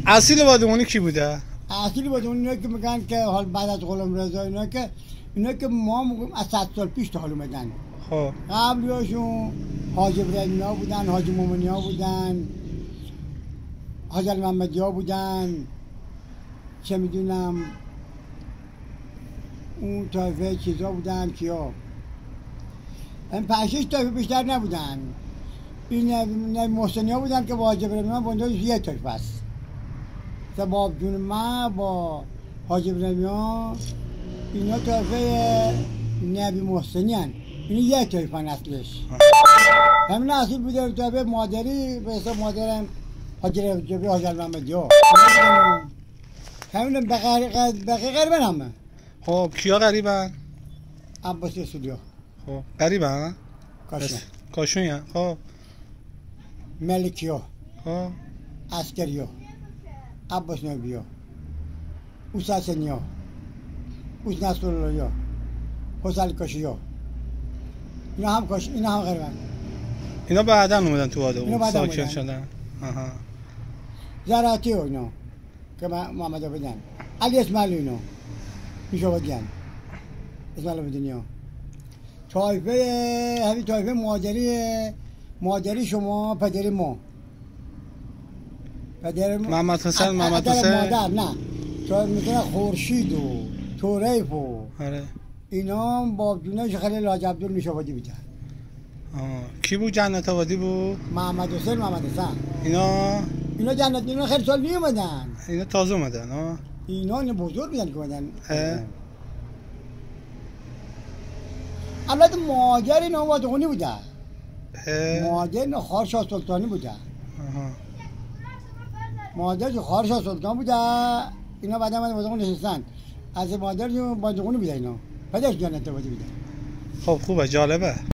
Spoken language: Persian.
اصیل بادمونی کی بوده؟ اصیل بادمونی اینا که میگن که حال بعد از غلام رضا اینا که ما میگم از 100 سال پیش تا حال اومدن. خب قبلیاشون حاج ابراهیمیا بودن، حاج مومنیا بودن، حاج محمدیا بودن، چه میدونم اون طایفه چیزا بودن کیا. این 5-6 طایفه بیشتر نبودن. این محسنیا بودن که با حاج ابراهیمیا بنده یه طایفه است. باب جون ما با حاج ابراهیمیا اینا طایفه نبی محسنی هن. این یک طایفه اصلش. همین اصیل بوده طایفه مادری به حساب مادرم حاج محمدیا. همین بقیه غریبن همه. خب کیا غریبن؟ عباس رسولیا. خب غریبن؟ کاشون. کاشون یا؟ خب ملکیا. خب عسکریا. عباس نبیا. اوس حسنیا. اوس نصراللهیا. حسین کاشیا. اینا هم غریبن. اینا بعداً اومدن تو اینا آدم بعداً ساکن اومدن. شدن. آها. زراعتی و اینا که محمد آبادیان. علی اسماعیل اینا میشه آبادیان. اسماعیل آبادینیا. طایفه همین طایفه مادری شما پدری ما. پدر محمد حسین مادر نه. تو میگن خورشید و توریف و آره. اینا با جونش خیلی لاج عبدال میشه آبادی بودن. کی بود جنت آبادی بود؟ محمد حسین. اینا جنت اینا خیلی سال نیومدن. اینا تازه اومدن ها. اینا بزرگ بودن که اومدن. البته ماجر اینا وادغونی بودن. ماجر اینا خارشاه سلطانی بودن. مادر خارشاه سلطان بوده. اینا بعد هم وادغون نشستن. از مادر وادغونی بوده اینا. پدرش جنت آبادی بوده. خب خوبه جالبه.